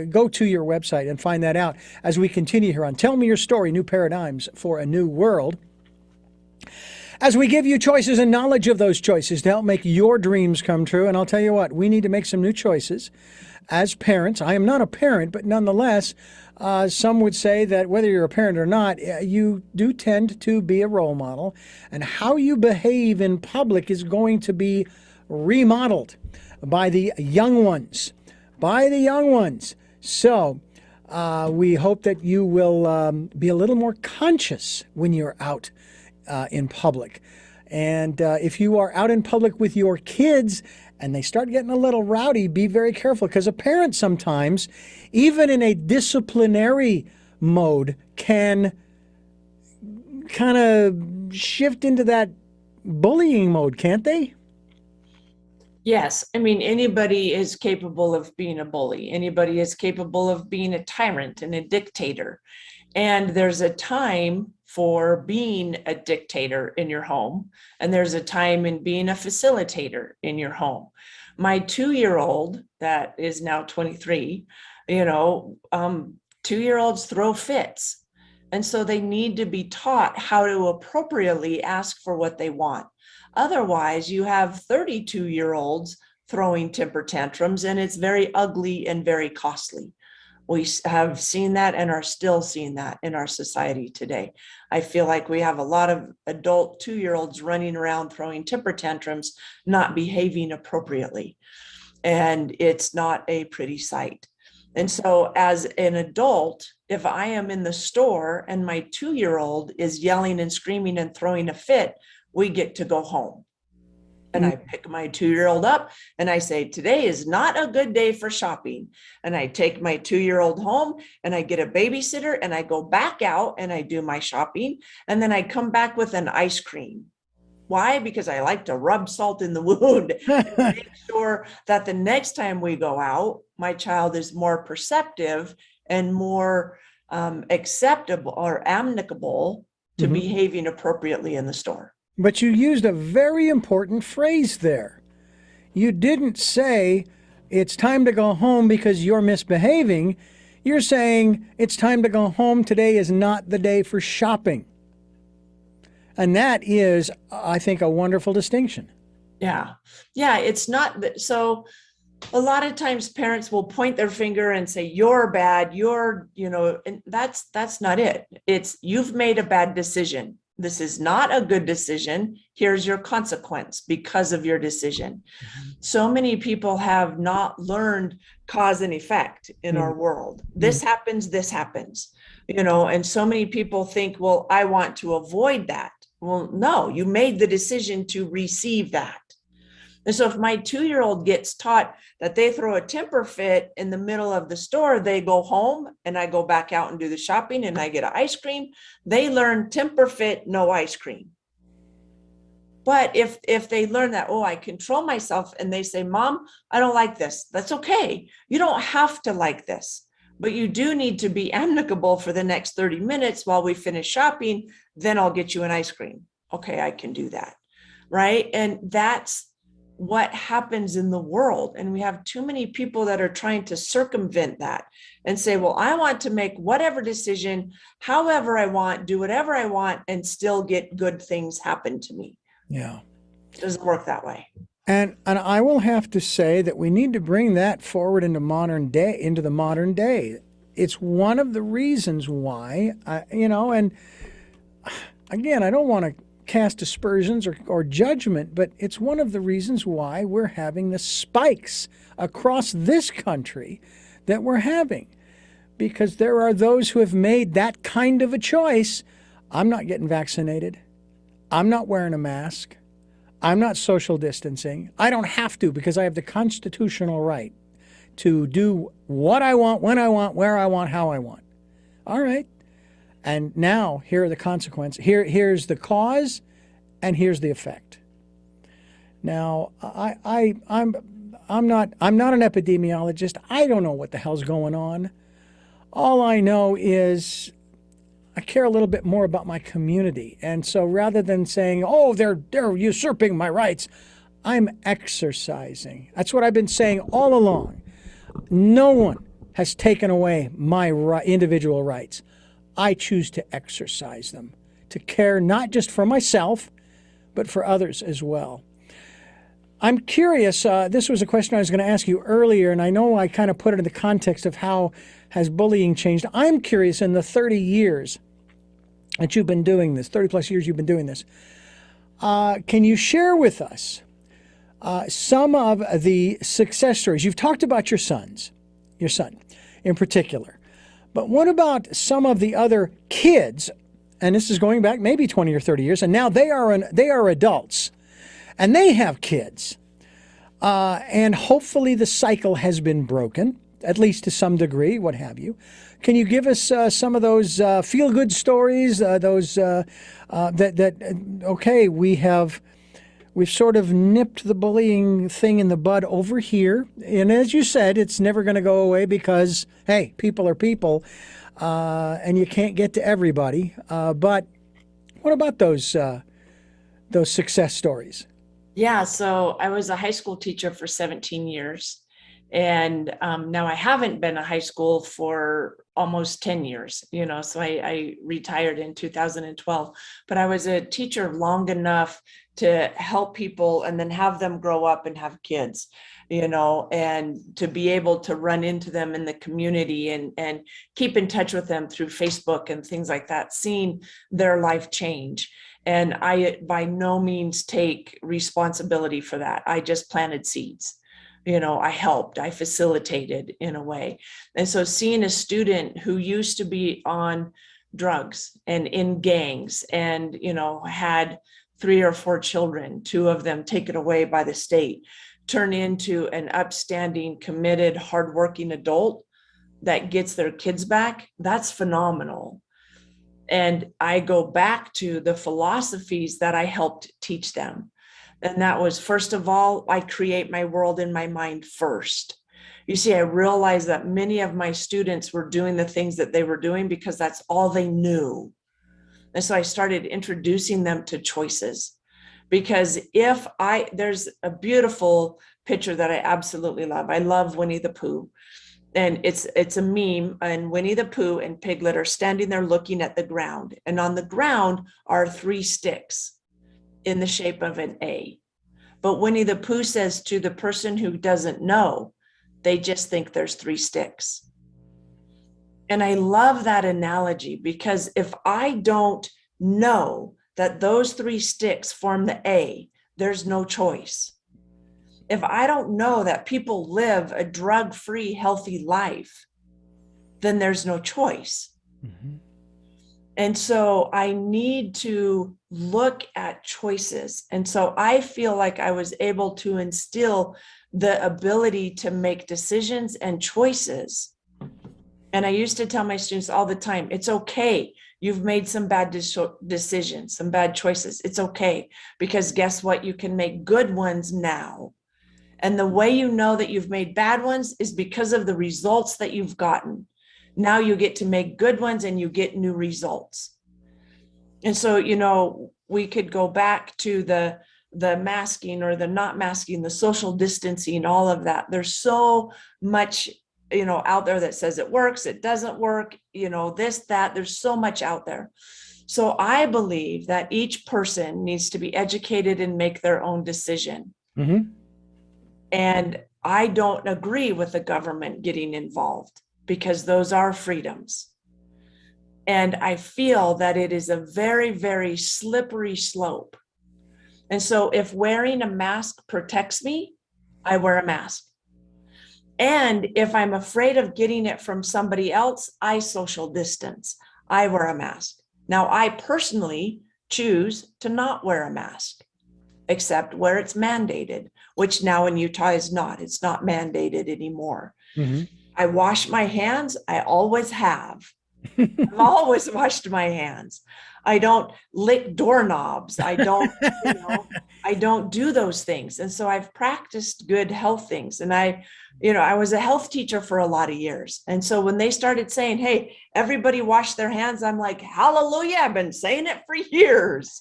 go to your website and find that out as we continue here on Tell Me Your Story, New Paradigms for a New World. As we give you choices and knowledge of those choices to help make your dreams come true. And I'll tell you what, we need to make some new choices as parents. I am not a parent, but nonetheless, some would say that whether you're a parent or not, you do tend to be a role model. And how you behave in public is going to be remodeled by the young ones. So we hope that you will be a little more conscious when you're out in public. And if you are out in public with your kids and they start getting a little rowdy, be very careful, because a parent sometimes, even in a disciplinary mode, can kind of shift into that bullying mode, can't they? Yes. I mean, anybody is capable of being a bully. Anybody is capable of being a tyrant and a dictator. And there's a time for being a dictator in your home, and there's a time in being a facilitator in your home. My 2-year-old, that is now 23, 2-year-olds throw fits. And so they need to be taught how to appropriately ask for what they want. Otherwise, you have 32-year-olds throwing temper tantrums, and it's very ugly and very costly. We have seen that and are still seeing that in our society today. I feel like we have a lot of adult 2-year-olds running around throwing temper tantrums, not behaving appropriately. And it's not a pretty sight. And so as an adult, if I am in the store and my 2-year-old is yelling and screaming and throwing a fit, we get to go home. And I pick my 2-year-old up and I say, today is not a good day for shopping. And I take my 2-year-old home and I get a babysitter and I go back out and I do my shopping. And then I come back with an ice cream. Why? Because I like to rub salt in the wound and make sure that the next time we go out, my child is more perceptive and more acceptable or amicable to behaving appropriately in the store. But you used a very important phrase there. You didn't say it's time to go home because you're misbehaving. You're saying it's time to go home. Today is not the day for shopping. And that is, I think, a wonderful distinction. Yeah. Yeah. It's not that. So a lot of times parents will point their finger and say, you're bad. And that's not it. It's, you've made a bad decision. This is not a good decision. Here's your consequence because of your decision. So many people have not learned cause and effect in our world. This happens, and so many people think, well, I want to avoid that. Well, no, you made the decision to receive that. And so if my 2-year-old gets taught that they throw a temper fit in the middle of the store, they go home and I go back out and do the shopping and I get an ice cream, they learn temper fit, no ice cream. But if they learn that, oh, I control myself, and they say, Mom, I don't like this, that's okay. You don't have to like this, but you do need to be amicable for the next 30 minutes while we finish shopping. Then I'll get you an ice cream. Okay, I can do that. Right. And that's what happens in the world. And we have too many people that are trying to circumvent that and say, well, I want to make whatever decision, however I want, do whatever I want, and still get good things happen to me. Yeah. It doesn't work that way. And I will have to say that we need to bring that forward into the modern day. It's one of the reasons why, and again, I don't want to cast aspersions or judgment, but it's one of the reasons why we're having the spikes across this country that we're having, because there are those who have made that kind of a choice. I'm not getting vaccinated. I'm not wearing a mask. I'm not social distancing. I don't have to because I have the constitutional right to do what I want, when I want, where I want, how I want. All right. And now here are the consequences. Here's the cause, and here's the effect. Now, I'm not an epidemiologist. I don't know what the hell's going on. All I know is I care a little bit more about my community. And so rather than saying, "Oh, they're usurping my rights," I'm exercising. That's what I've been saying all along. No one has taken away my individual rights. I choose to exercise them, to care not just for myself, but for others as well. I'm curious, this was a question I was going to ask you earlier, and I know I kind of put it in the context of how has bullying changed. I'm curious, in the 30 years that you've been doing this, 30 plus years you've been doing this, can you share with us some of the success stories? You've talked about your son in particular, but what about some of the other kids? And this is going back maybe 20 or 30 years, and now they are adults, and they have kids. And hopefully the cycle has been broken, at least to some degree, what have you. Can you give us some of those feel-good stories, okay, we've sort of nipped the bullying thing in the bud over here. And as you said, it's never going to go away because, hey, people are people, and you can't get to everybody. But what about those success stories? Yeah, so I was a high school teacher for 17 years. And now I haven't been a high school for almost 10 years, so I retired in 2012. But I was a teacher long enough to help people and then have them grow up and have kids, and to be able to run into them in the community and keep in touch with them through Facebook and things like that, seeing their life change. And I by no means take responsibility for that. I just planted seeds. I helped, I facilitated in a way. And so seeing a student who used to be on drugs and in gangs and, had 3 or 4 children, 2 of them taken away by the state, turn into an upstanding, committed, hardworking adult that gets their kids back, that's phenomenal. And I go back to the philosophies that I helped teach them. And that was, first of all, I create my world in my mind first. You see, I realized that many of my students were doing the things that they were doing because that's all they knew. And so I started introducing them to choices. Because there's a beautiful picture that I absolutely love. I love Winnie the Pooh. And it's a meme, and Winnie the Pooh and Piglet are standing there looking at the ground. And on the ground are 3 sticks in the shape of an A. But Winnie the Pooh says to the person who doesn't know, they just think there's 3 sticks. And I love that analogy because if I don't know that those 3 sticks form the A, there's no choice. If I don't know that people live a drug-free, healthy life, then there's no choice. Mm-hmm. And so I need to look at choices. And so I feel like I was able to instill the ability to make decisions and choices. And I used to tell my students all the time, it's okay. You've made some bad decisions, some bad choices. It's okay. Because guess what? You can make good ones now. And the way you know that you've made bad ones is because of the results that you've gotten. Now you get to make good ones and you get new results. And so, we could go back to the masking or the not masking, the social distancing, all of that. There's so much, out there that says it works, it doesn't work, this, that, there's so much out there. So I believe that each person needs to be educated and make their own decision. Mm-hmm. And I don't agree with the government getting involved because those are freedoms. And I feel that it is a very, very slippery slope. And so if wearing a mask protects me, I wear a mask. And if I'm afraid of getting it from somebody else, I social distance. I wear a mask. Now, I personally choose to not wear a mask. except where it's mandated, which now in Utah is not. It's not mandated anymore. Hmm. I wash my hands. I always have. I've always washed my hands. I don't lick doorknobs. I don't, I don't do those things. And so I've practiced good health things. And I was a health teacher for a lot of years. And so when they started saying, hey, everybody wash their hands, I'm like, hallelujah, I've been saying it for years.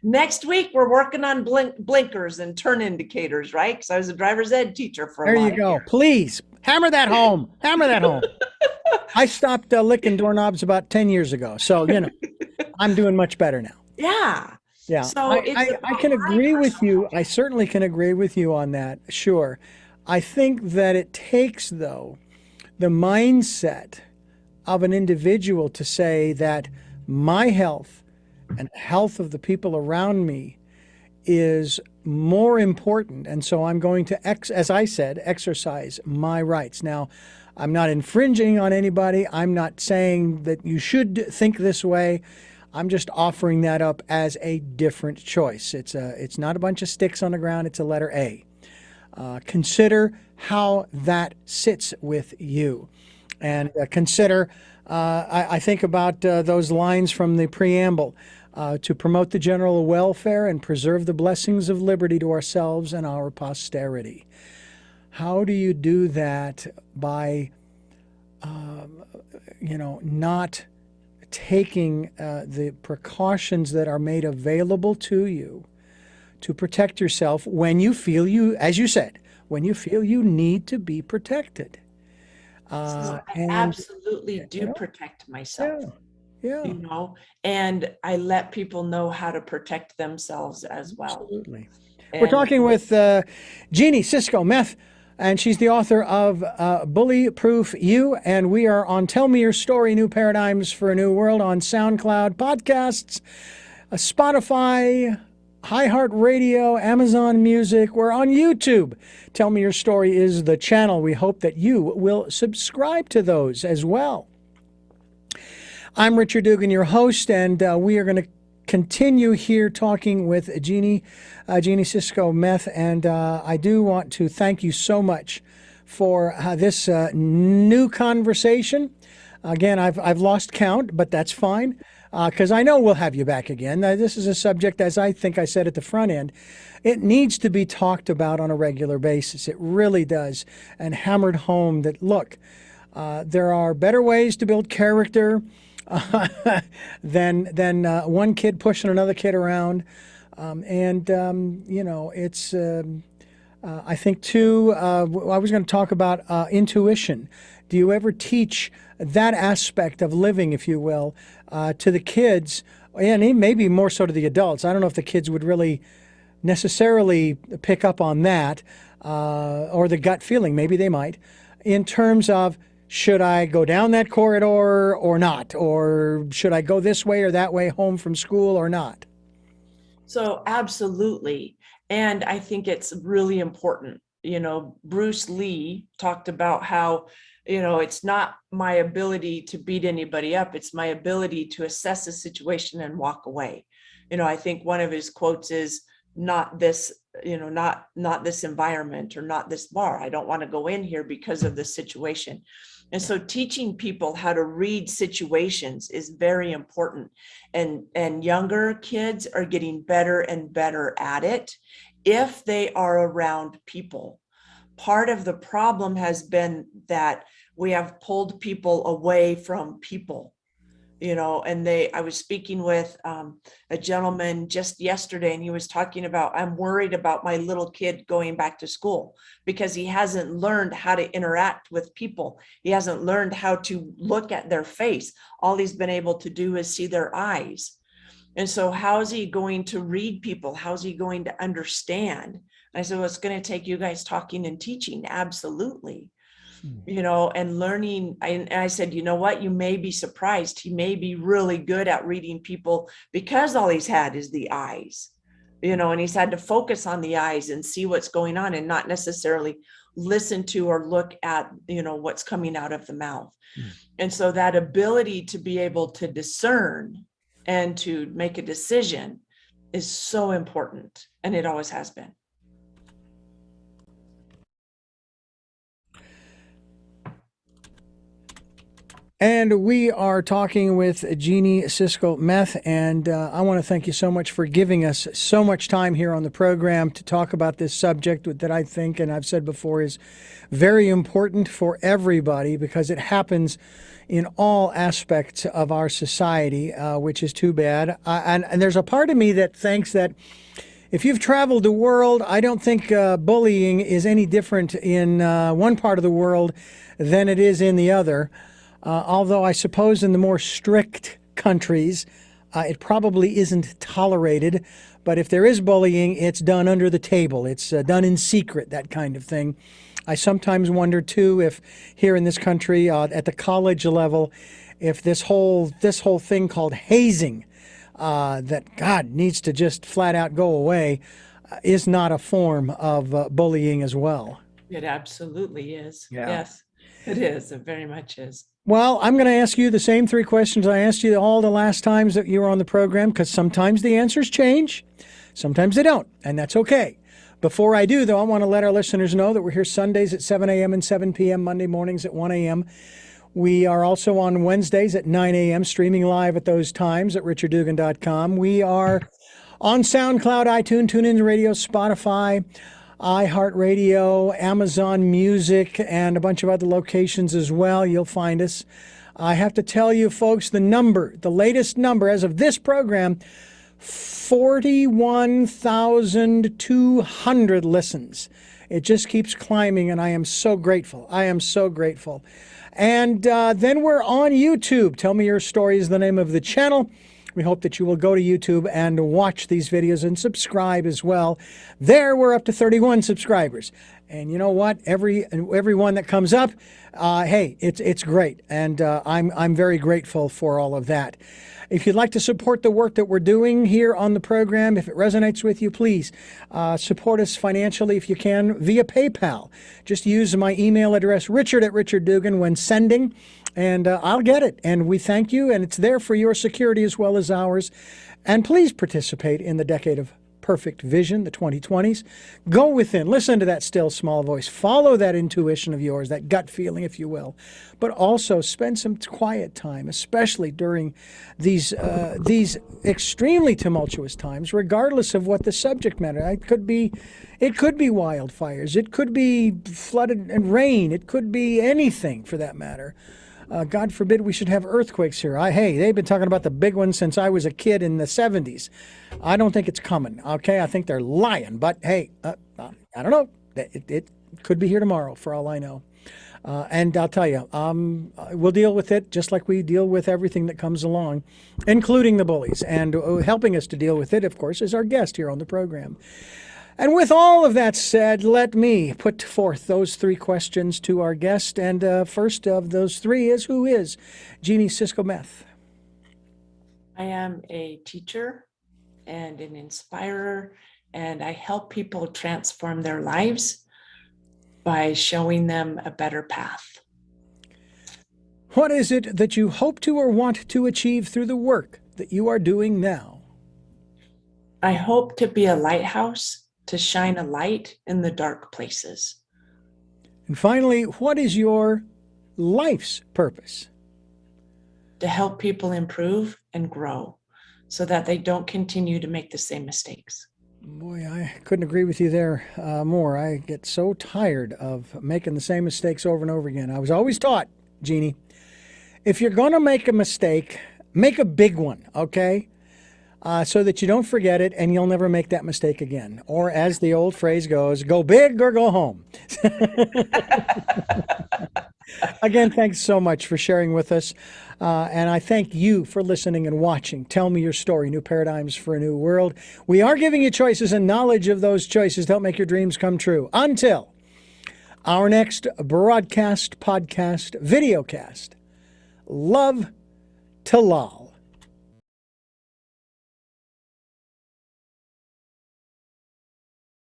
Next week we're working on blinkers and turn indicators, right? Because I was a driver's ed teacher for a There lot you of go. years. Please hammer that home. Hammer that home. I stopped licking doorknobs about 10 years ago. So, I'm doing much better now. Yeah. Yeah, So I, it's I, I about can my agree with personal you. health. I certainly can agree with you on that. Sure. I think that it takes, though, the mindset of an individual to say that my health and health of the people around me is more important. And so I'm going to, as I said, exercise my rights. Now, I'm not infringing on anybody. I'm not saying that you should think this way. I'm just offering that up as a different choice. It's not a bunch of sticks on the ground. It's a letter A. Consider how that sits with you, and consider. I think about those lines from the preamble. To promote the general welfare and preserve the blessings of liberty to ourselves and our posterity. How do you do that by, not taking the precautions that are made available to you to protect yourself when you feel as you said, when you feel you need to be protected? So I And, absolutely you do know, protect myself, yeah, yeah, you know, and I let people know how to protect themselves as well. absolutely. We're And talking with Jeanie Cisco Meth, and she's the author of Bully Proof You. And we are on Tell Me Your Story New Paradigms for a New World on SoundCloud, podcasts, Spotify, iHeartRadio, Amazon Music. We're on YouTube. Tell Me Your Story is the channel. We hope that you will subscribe to those as well. I'm Richard Dugan, your host, and we are going to continue here talking with Jeanie Cisco Meth. And I do want to thank you so much for this new conversation. Again, I've lost count, but that's fine because I know we'll have you back again. This is a subject, as I think I said at the front end, it needs to be talked about on a regular basis. It really does. And hammered home that, look, there are better ways to build character than one kid pushing another kid around. It's I think too. I was going to talk about intuition. Do you ever teach that aspect of living, if you will, to the kids, and maybe more so to the adults? I don't know if the kids would really necessarily pick up on that, or the gut feeling. Maybe they might, in terms of, should I go down that corridor or not? Or should I go this way or that way home from school or not? so absolutely. And I think it's really important. Bruce Lee talked about how, it's not my ability to beat anybody up, it's my ability to assess a situation and walk away. I think one of his quotes is, not this, not this environment, or not this bar. I don't want to go in here because of the situation. And so teaching people how to read situations is very important. And younger kids are getting better and better at it if they are around people. Part of the problem has been that we have pulled people away from people. And I was speaking with a gentleman just yesterday, and he was talking about, I'm worried about my little kid going back to school because he hasn't learned how to interact with people. He hasn't learned how to look at their face. All he's been able to do is see their eyes. And so how's he going to read people? How's he going to understand? I said, well, it's going to take you guys talking and teaching. Absolutely. And learning. And I said, you know what, you may be surprised. He may be really good at reading people because all he's had is the eyes, and he's had to focus on the eyes and see what's going on and not necessarily listen to or look at, what's coming out of the mouth. And so that ability to be able to discern and to make a decision is so important, and it always has been. And we are talking with Jeanie Cisco Meth, and I want to thank you so much for giving us so much time here on the program to talk about this subject that I think, and I've said before, is very important for everybody because it happens in all aspects of our society, which is too bad. And there's a part of me that thinks that if you've traveled the world, I don't think bullying is any different in one part of the world than it is in the other. Although I suppose in the more strict countries, it probably isn't tolerated. But if there is bullying, it's done under the table. It's done in secret, that kind of thing. I sometimes wonder, too, if here in this country, at the college level, if this whole thing called hazing, that God needs to just flat out go away, is not a form of bullying as well. It absolutely is. Yeah. Yes, it is. It very much is. Well, I'm going to ask you the same three questions I asked you all the last times that you were on the program, because sometimes the answers change, sometimes they don't, and that's okay. Before I do, though, I want to let our listeners know that we're here Sundays at 7 a.m. and 7 p.m., Monday mornings at 1 a.m. We are also on Wednesdays at 9 a.m., streaming live at those times at richarddugan.com. We are on SoundCloud, iTunes, TuneIn Radio, Spotify, iHeartRadio, Amazon Music, and a bunch of other locations as well. You'll find us. I have to tell you, folks, the latest number as of this program, 41,200 listens. It just keeps climbing, and I am so grateful. I am so grateful. And then we're on YouTube. Tell Me Your Story is the name of the channel. We hope that you will go to YouTube and watch these videos and subscribe as well. There, we're up to 31 subscribers. And you know what? Every one that comes up, hey, it's great. And I'm very grateful for all of that. If you'd like to support the work that we're doing here on the program, if it resonates with you, please support us financially if you can via PayPal. Just use my email address, richard@richarddugan, when sending, and I'll get it. And we thank you, and it's there for your security as well as ours. And please participate in the Decade of Perfect Vision, the 2020s. Go within, listen to that still small voice, follow that intuition of yours, that gut feeling, if you will, but also spend some quiet time, especially during these extremely tumultuous times, regardless of what the subject matter. It could be wildfires, it could be flooded and rain, it could be anything for that matter. God forbid we should have earthquakes here. Hey, they've been talking about the big ones since I was a kid in the 70s. I don't think it's coming, okay? I think they're lying, but hey, I don't know. It could be here tomorrow for all I know. And I'll tell you, we'll deal with it just like we deal with everything that comes along, including the bullies. And helping us to deal with it, of course, is our guest here on the program. And with all of that said, let me put forth those three questions to our guest. And first of those three is, who is Jeanie Cisco Meth? I am a teacher and an inspirer, and I help people transform their lives by showing them a better path. What is it that you hope to or want to achieve through the work that you are doing now? I hope to be a lighthouse, to shine a light in the dark places. And finally, what is your life's purpose? To help people improve and grow so that they don't continue to make the same mistakes. Boy, I couldn't agree with you there more. I get so tired of making the same mistakes over and over again. I was always taught, Jeanie, if you're going to make a mistake, make a big one, okay? So that you don't forget it and you'll never make that mistake again. Or as the old phrase goes, go big or go home. Again, thanks so much for sharing with us. And I thank you for listening and watching. Tell Me Your Story, New Paradigms for a New World. We are giving you choices, and knowledge of those choices help make your dreams come true. Until our next broadcast, podcast, videocast, love to lol.